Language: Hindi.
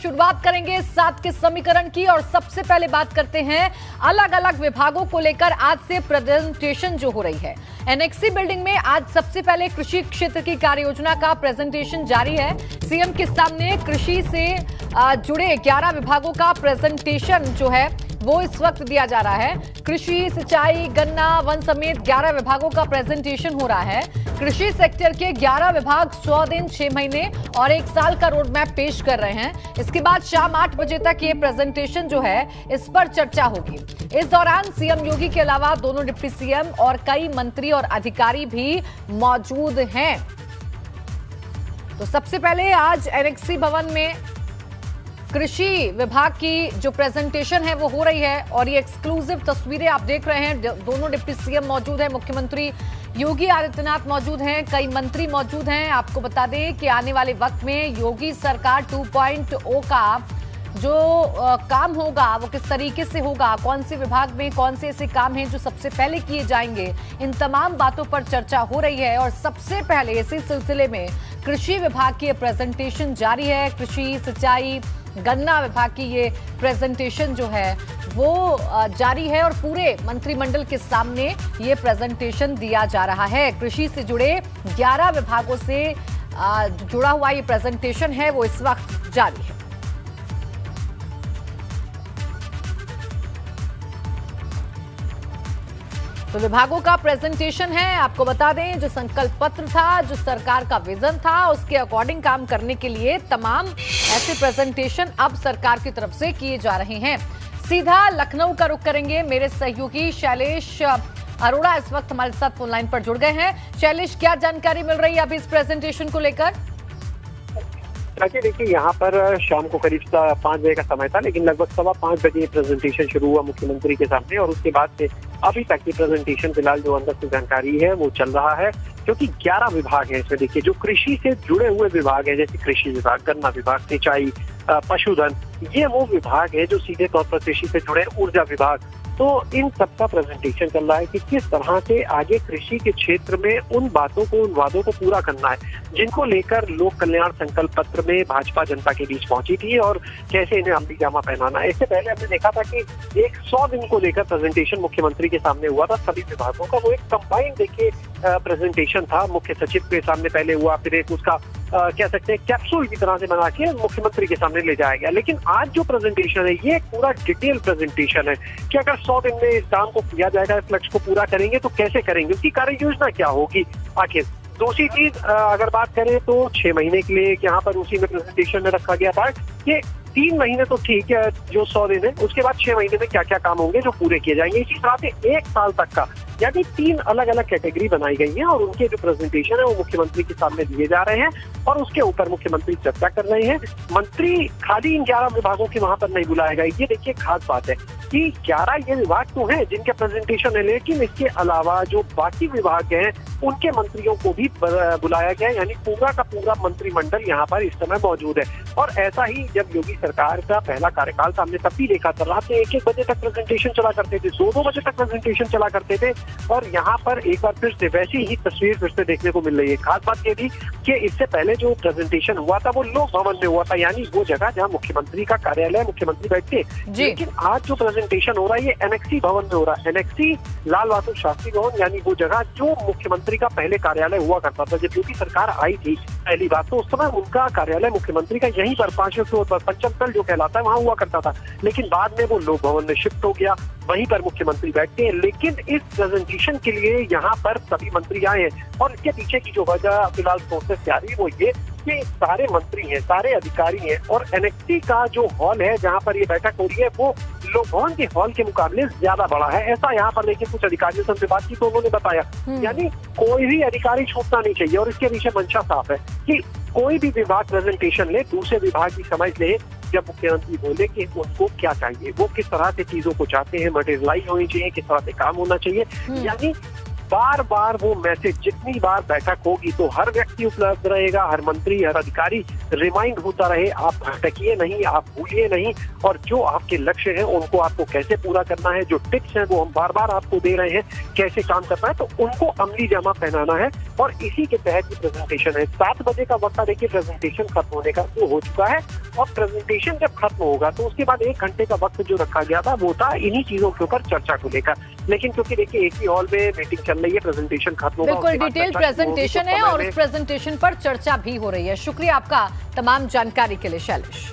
शुरुआत करेंगे 7 के समीकरण की और सबसे पहले बात करते हैं अलग अलग विभागों को लेकर आज से प्रेजेंटेशन जो हो रही है। एनेक्सी बिल्डिंग में आज सबसे पहले कृषि क्षेत्र की कार्य योजना का प्रेजेंटेशन जारी है। सीएम के सामने कृषि से जुड़े 11 विभागों का प्रेजेंटेशन जो है वो इस वक्त दिया जा रहा है। कृषि, सिंचाई, गन्ना, वन समेत 11 विभागों का प्रेजेंटेशन हो रहा है। कृषि सेक्टर के 11 विभाग 100 दिन, 6 महीने और 1 साल का रोड मैप पेश कर रहे हैं। इसके बाद शाम 8 बजे तक ये प्रेजेंटेशन जो है इस पर चर्चा होगी। इस दौरान सीएम योगी के अलावा दोनों डिप्टी सीएम और कई मंत्री और अधिकारी भी मौजूद हैं। तो सबसे पहले आज एनेक्सी भवन में कृषि विभाग की जो प्रेजेंटेशन है वो हो रही है और ये एक्सक्लूसिव तस्वीरें आप देख रहे हैं। दोनों डिप्टी सीएम मौजूद हैं, मुख्यमंत्री योगी आदित्यनाथ मौजूद हैं, कई मंत्री मौजूद हैं। आपको बता दें कि आने वाले वक्त में योगी सरकार 2.0 का जो काम होगा वो किस तरीके से होगा, कौन से विभाग में कौन से ऐसे काम हैं जो सबसे पहले किए जाएंगे, इन तमाम बातों पर चर्चा हो रही है। और सबसे पहले इसी सिलसिले में कृषि विभाग की प्रेजेंटेशन जारी है। कृषि, सिंचाई, गन्ना विभाग की ये प्रेजेंटेशन जो है वो जारी है और पूरे मंत्रिमंडल के सामने ये प्रेजेंटेशन दिया जा रहा है। कृषि से जुड़े 11 विभागों से जुड़ा हुआ ये प्रेजेंटेशन है वो इस वक्त जारी है। तो विभागों का प्रेजेंटेशन है। आपको बता दें जो संकल्प पत्र था, जो सरकार का विजन था, उसके अकॉर्डिंग काम करने के लिए तमाम ऐसे प्रेजेंटेशन अब सरकार की तरफ से किए जा रहे हैं। सीधा लखनऊ का रुख करेंगे। मेरे सहयोगी शैलेश अरोड़ा इस वक्त हमारे साथ फोन लाइन पर जुड़ गए हैं। शैलेश, क्या जानकारी मिल रही है अभी इस प्रेजेंटेशन को लेकर? देखिए, यहाँ पर शाम को करीब 5 बजे का समय था, लेकिन लगभग 5:15 बजे प्रेजेंटेशन शुरू हुआ मुख्यमंत्री के सामने और उसके बाद से अभी तक की प्रेजेंटेशन फिलहाल जो अंदर से जानकारी है वो चल रहा है, क्योंकि 11 विभाग हैं इसमें। देखिए, जो कृषि से जुड़े हुए विभाग हैं जैसे कृषि विभाग, गन्ना विभाग, सिंचाई, पशुधन, ये वो विभाग है जो सीधे तौर पर कृषि से जुड़े, ऊर्जा विभाग। तो इन सबका प्रेजेंटेशन चल रहा है कि किस तरह से आगे कृषि के क्षेत्र में उन बातों को, उन वादों को पूरा करना है जिनको लेकर लोक कल्याण संकल्प पत्र में भाजपा जनता के बीच पहुंची थी और कैसे इन्हें अमली जामा पहनाना है। इससे पहले हमने देखा था कि एक 100 दिन को लेकर प्रेजेंटेशन मुख्यमंत्री के सामने हुआ था सभी विभागों का। वो एक कंबाइंड देखिए प्रेजेंटेशन था, मुख्य सचिव के सामने पहले हुआ, फिर एक उसका कह सकते हैं कैप्सूल की तरह से बना के मुख्यमंत्री के सामने ले जाया गया। लेकिन आज जो प्रेजेंटेशन है ये पूरा डिटेल प्रेजेंटेशन है कि अगर 100 दिन में इस काम को किया जाएगा, इस लक्ष्य को पूरा करेंगे तो कैसे करेंगे, उसकी कार्य योजना क्या होगी आखिर। दूसरी चीज अगर बात करें तो 6 महीने के लिए यहाँ पर उसी में प्रेजेंटेशन में रखा गया था कि 3 महीने तो ठीक है जो 100 दिन है, उसके बाद 6 महीने में क्या क्या काम होंगे जो पूरे किए जाएंगे। इसी तरह से 1 साल तक का, यानी 3 अलग अलग कैटेगरी बनाई गई हैं और उनके जो प्रेजेंटेशन है वो मुख्यमंत्री के सामने दिए जा रहे हैं और उसके ऊपर मुख्यमंत्री चर्चा कर रहे हैं। मंत्री खाली इन 11 विभागों के वहां पर नहीं बुलाया गया। ये देखिए खास बात है कि 11 ये विभाग तो हैं जिनके प्रेजेंटेशन है, लेकिन इसके अलावा जो बाकी विभाग हैं उनके मंत्रियों को भी बुलाया गया, यानी पूरा का पूरा मंत्रिमंडल यहाँ पर इस समय मौजूद है। और ऐसा ही जब योगी सरकार का पहला कार्यकाल था हमने तब भी देखा था, रात में 1-1 बजे तक प्रेजेंटेशन चला करते थे, 2-2 बजे तक प्रेजेंटेशन चला करते थे। और यहाँ पर एक बार फिर से वैसी ही तस्वीर फिर से देखने को मिल रही है। खास बात ये थी कि इससे पहले जो प्रेजेंटेशन हुआ था वो लोक भवन में हुआ था, यानी वो जगह जहाँ मुख्यमंत्री का कार्यालय, मुख्यमंत्री बैठते। लेकिन आज जो प्रेजेंटेशन हो रहा है ये एनेक्सी भवन में हो रहा है। एनेक्सी लाल बहादुर शास्त्री भवन, यानी वो जगह जो मुख्यमंत्री का पहले कार्यालय हुआ करता था। जब योगी सरकार आई थी पहली बात तो उस समय उनका कार्यालय मुख्यमंत्री का यहीं पर 5वें फ्लोर पर पंचम तल जो कहलाता है वहां हुआ करता था, लेकिन बाद में वो लोक भवन में शिफ्ट हो गया, वहीं पर मुख्यमंत्री बैठते हैं। लेकिन इस प्रेजेंटेशन के लिए यहाँ पर सभी मंत्री आए हैं और इसके पीछे की जो वजह फिलहाल सोर्सेस से आ रही है वो ये कि सारे मंत्री हैं, सारे अधिकारी हैं और एनेक्सी का जो हॉल है जहाँ पर ये बैठक हो रही है वो लोक भवन के हॉल के मुकाबले ज्यादा बड़ा है। ऐसा यहाँ पर लेकिन कुछ अधिकारियों से हमसे बात की तो उन्होंने बताया, यानी कोई भी अधिकारी छूटना नहीं चाहिए और इसके पीछे मंशा साफ है कि कोई भी विभाग प्रेजेंटेशन ले, दूसरे विभाग की समझ ले। जब मुख्यमंत्री बोले कि उनको क्या चाहिए, वो किस तरह से चीजों को चाहते हैं, मटेरियलाइज होनी चाहिए, किस तरह से काम होना चाहिए, यानी बार बार वो मैसेज जितनी बार बैठक होगी तो हर व्यक्ति उपलब्ध रहेगा, हर मंत्री, हर अधिकारी रिमाइंड होता रहे, आप भटकिए नहीं, आप भूलिए नहीं और जो आपके लक्ष्य हैं उनको आपको कैसे पूरा करना है, जो टिप्स हैं वो हम बार बार आपको दे रहे हैं कैसे काम करना है, तो उनको अमली जामा पहनाना है। और इसी के तहत ये प्रेजेंटेशन है। 7 बजे का वक्त था, देखिए प्रेजेंटेशन खत्म होने का वो हो चुका है और प्रेजेंटेशन जब खत्म होगा तो उसके बाद 1 घंटे का वक्त जो रखा गया था वो था इन्हीं चीजों के ऊपर चर्चा को लेकर। लेकिन क्योंकि देखिए एक ही हॉल में मीटिंग चल रही है, प्रेजेंटेशन खत्म होगा, बिल्कुल डिटेल प्रेजेंटेशन है और उस प्रेजेंटेशन पर चर्चा भी हो रही है। शुक्रिया आपका तमाम जानकारी के लिए शैलेश।